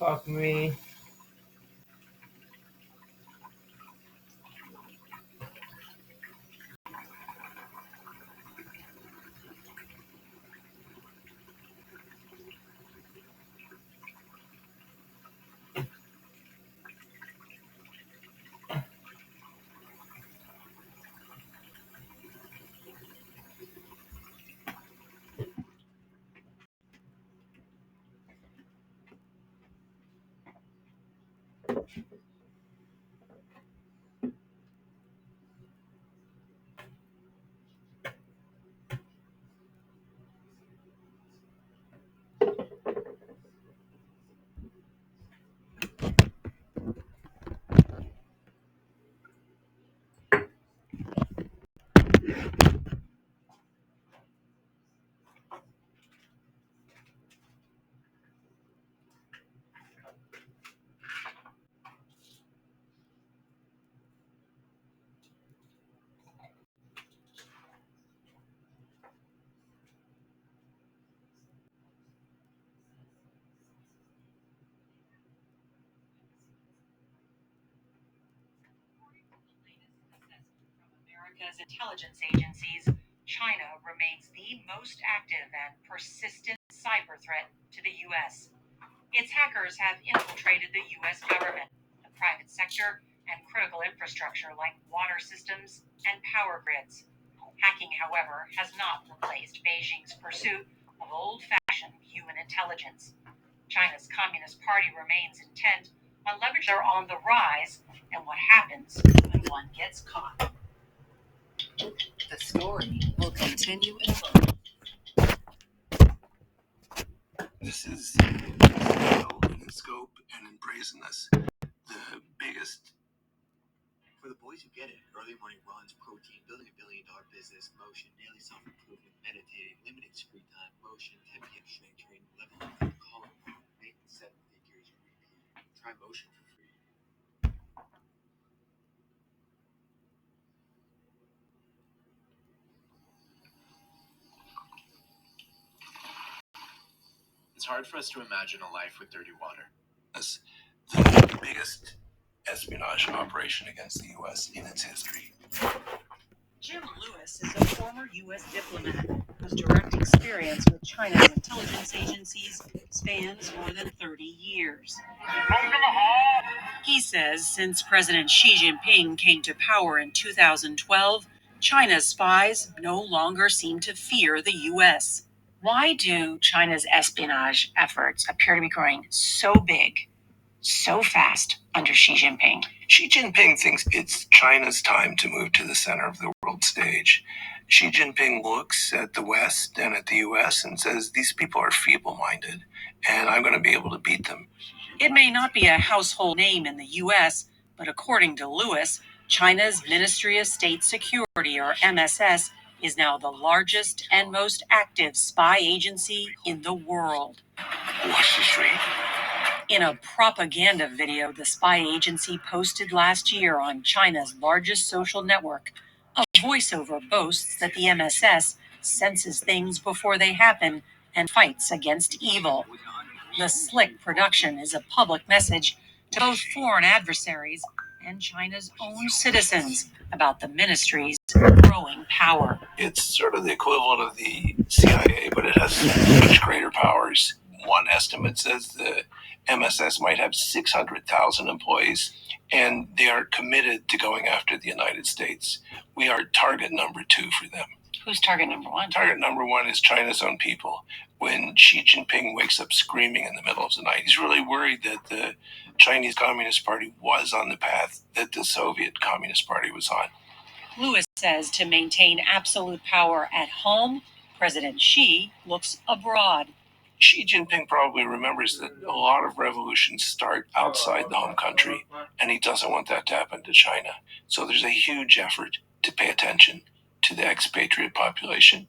Fuck me. America's intelligence agencies, China remains the most active and persistent cyber threat to the U.S. Its hackers have infiltrated the U.S. government, the private sector, and critical infrastructure like water systems and power grids. Hacking, however, has not replaced Beijing's pursuit of old-fashioned human intelligence. China's Communist Party remains intent on leveraging their on the rise and what happens when one gets caught. The story will continue in a moment. This is scale and in scope and in brazenness. The biggest. For the boys who get it, early morning runs, protein, building $1 billion business, motion, daily self-improvement, meditating, limiting screen time, motion, 10 p.m. strength training, level up, color, making 7 figures, repeat. Try motion for free. It's hard for us to imagine a life with dirty water. It's the biggest espionage operation against the U.S. in its history. Jim Lewis is a former U.S. diplomat whose direct experience with China's intelligence agencies spans more than 30 years. He says since President Xi Jinping came to power in 2012, China's spies no longer seem to fear the U.S. Why do China's espionage efforts appear to be growing so big, so fast under Xi Jinping? Xi Jinping thinks it's China's time to move to the center of the world stage. Xi Jinping looks at the West and at the U.S. and says, these people are feeble-minded, and I'm going to be able to beat them. It may not be a household name in the U.S., but according to Lewis, China's Ministry of State Security, or MSS, is now the largest and most active spy agency in the world. Watch the street. In a propaganda video the spy agency posted last year on China's largest social network, a voiceover boasts that the MSS senses things before they happen and fights against evil. The slick production is a public message to both foreign adversaries and China's own citizens about the ministry's growing power. It's sort of the equivalent of the CIA, but it has much greater powers. One estimate says the MSS might have 600,000 employees, and they are committed to going after the United States. We are target number 2 for them. Who's target number 1? Target number 1 is China's own people. When Xi Jinping wakes up screaming in the middle of the night, he's really worried that the Chinese Communist Party was on the path that the Soviet Communist Party was on. Lewis says to maintain absolute power at home, President Xi looks abroad. Xi Jinping probably remembers that a lot of revolutions start outside the home country, and he doesn't want that to happen to China. So there's a huge effort to pay attention to the expatriate population.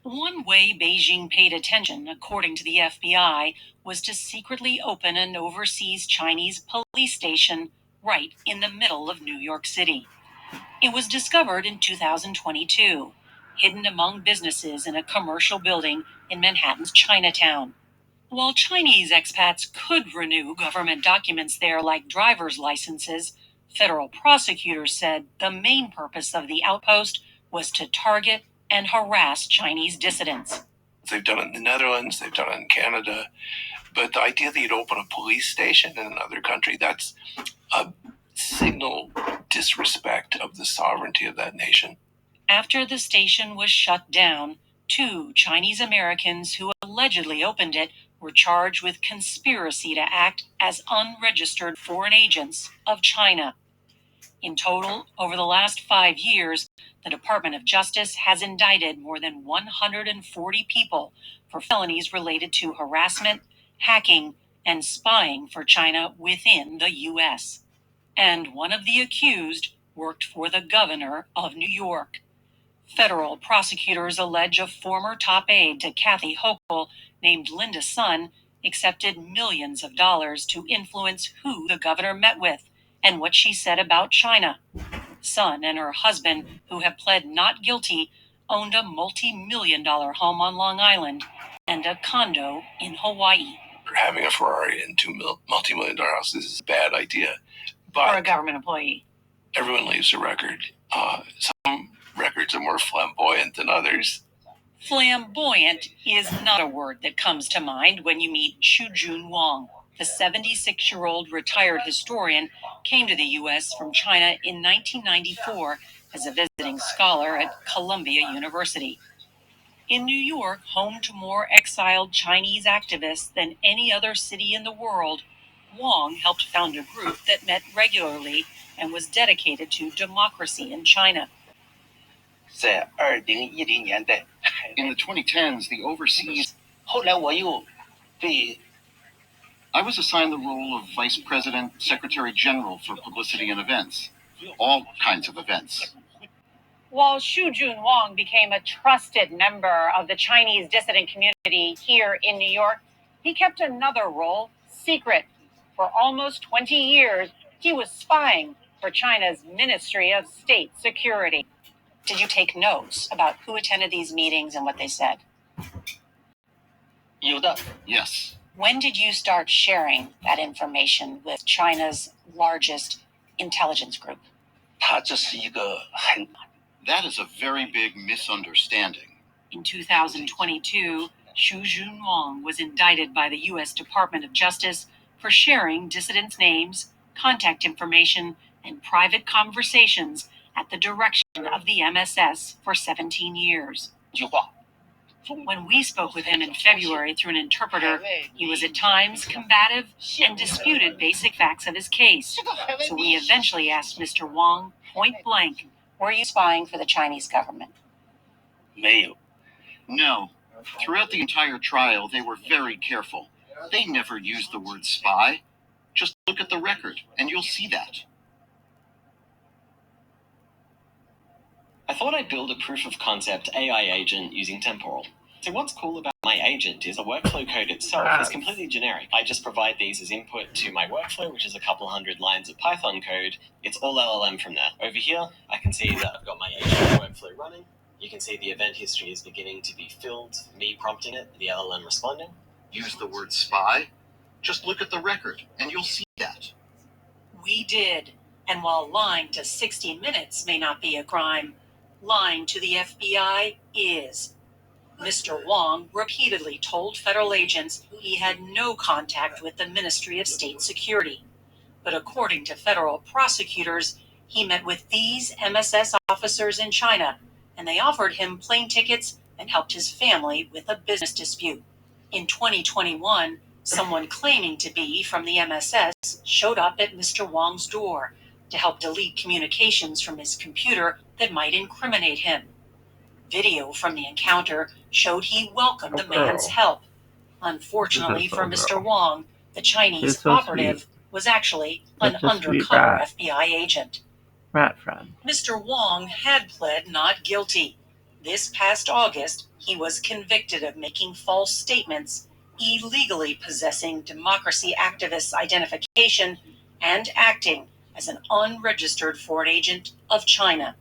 One way Beijing paid attention, according to the FBI, was to secretly open an overseas Chinese police station right in the middle of New York City. It was discovered in 2022, hidden among businesses in a commercial building in Manhattan's Chinatown. While Chinese expats could renew government documents there like driver's licenses, federal prosecutors said the main purpose of the outpost was to target and harass Chinese dissidents. They've done it in the Netherlands, they've done it in Canada, but the idea that you'd open a police station in another country, that's a signal disrespect of the sovereignty of that nation. After the station was shut down, 2 Chinese Americans who allegedly opened it were charged with conspiracy to act as unregistered foreign agents of China. In total, over the last 5 years, the Department of Justice has indicted more than 140 people for felonies related to harassment, hacking, and spying for China within the U.S. And one of the accused worked for the governor of New York. Federal prosecutors allege a former top aide to Kathy Hochul, named Linda Sun, accepted millions of dollars to influence who the governor met with and what she said about China. Sun and her husband, who have pled not guilty, owned a multi-million-dollar home on Long Island and a condo in Hawaii. Having a Ferrari and 2 multi-million-dollar houses is a bad idea. But for a government employee. Everyone leaves a record. Some records are more flamboyant than others. Flamboyant is not a word that comes to mind when you meet Shujun Wang. The 76-year-old retired historian came to the U.S. from China in 1994 as a visiting scholar at Columbia University. In New York, home to more exiled Chinese activists than any other city in the world, Wang helped found a group that met regularly and was dedicated to democracy in China. In the 2010s, the overseas... I was assigned the role of Vice President, Secretary General for Publicity and Events. All kinds of events. While Shujun Wang became a trusted member of the Chinese dissident community here in New York, he kept another role secret. For almost 20 years, he was spying for China's Ministry of State Security. Did you take notes about who attended these meetings and what they said? Yes. When did you start sharing that information with China's largest intelligence group? That is a very big misunderstanding. In 2022, Xu Junwang was indicted by the U.S. Department of Justice for sharing dissidents' names, contact information, and private conversations at the direction of the MSS for 17 years. When we spoke with him in February through an interpreter, he was at times combative and disputed basic facts of his case. So we eventually asked Mr. Wang point blank, were you spying for the Chinese government? No. Throughout the entire trial, they were very careful. They never used the word spy. Just look at the record, and you'll see that. I thought I'd build a proof of concept AI agent using temporal. So what's cool about my agent is the workflow code itself is completely generic. I just provide these as input to my workflow, which is a couple hundred lines of Python code. It's all LLM from there. Over here, I can see that I've got my agent workflow running. You can see the event history is beginning to be filled, me prompting it, the LLM responding. Use the word spy. Just look at the record, and you'll see that. We did. And while lying to 60 Minutes may not be a crime, lying to the FBI is. Mr. Wang repeatedly told federal agents he had no contact with the Ministry of State Security. But according to federal prosecutors, he met with these MSS officers in China, and they offered him plane tickets and helped his family with a business dispute. In 2021, someone claiming to be from the MSS showed up at Mr. Wang's door to help delete communications from his computer that might incriminate him. Video from the encounter showed he welcomed the man's help. Unfortunately for Mr. Wang, the Chinese operative was actually an undercover FBI agent. Rat friend. Mr. Wang had pled not guilty. This past August, he was convicted of making false statements, illegally possessing democracy activists' identification, and acting as an unregistered foreign agent of China.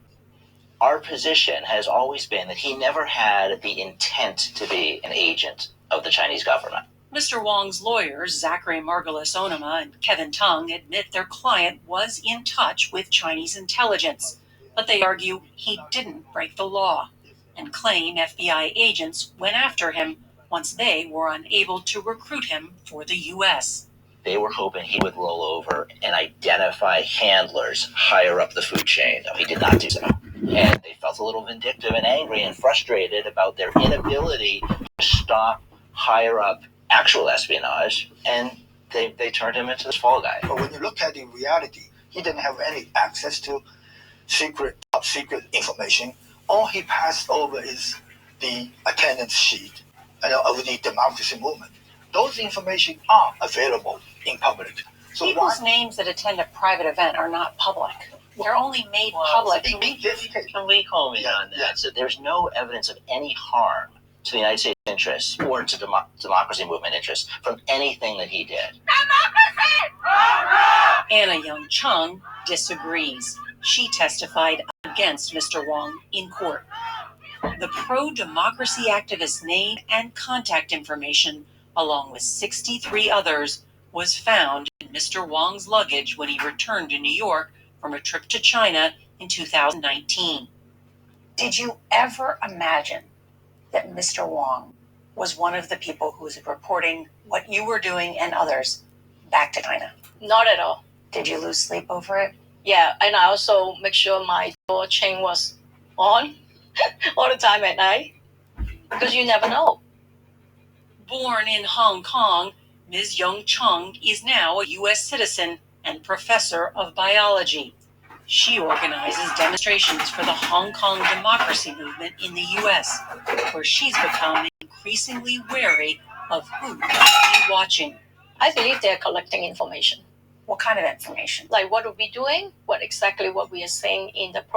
Our position has always been that he never had the intent to be an agent of the Chinese government. Mr. Wong's lawyers, Zachary Margulis Onama and Kevin Tung, admit their client was in touch with Chinese intelligence, but they argue he didn't break the law and claim FBI agents went after him once they were unable to recruit him for the U.S. They were hoping he would roll over and identify handlers higher up the food chain. No, he did not do so. And they felt a little vindictive and angry and frustrated about their inability to stop higher up actual espionage, and they turned him into this fall guy. But when you look at the reality, he didn't have any access to top secret information. All he passed over is the attendance sheet of the democracy movement. Those information are available in public. So people's names that attend a private event are not public. They're only made public. Can we comment on that? Yeah. So there's no evidence of any harm to the United States interests or to democracy movement interests from anything that he did. Anna Young Chung disagrees. She testified against Mr. Wong in court. The pro-democracy activist's name and contact information, along with 63 others, was found in Mr. Wong's luggage when he returned to New York from a trip to China in 2019. Did you ever imagine that Mr. Wong was one of the people who was reporting what you were doing and others back to China? Not at all. Did you lose sleep over it? Yeah, and I also make sure my door chain was on all the time at night, because you never know. Born in Hong Kong, Ms. Young Chung is now a U.S. citizen and professor of biology. She organizes demonstrations for the Hong Kong democracy movement in the U.S., where she's become increasingly wary of who might be watching. I believe they're collecting information. What kind of information? Like what are we doing? What we are saying in the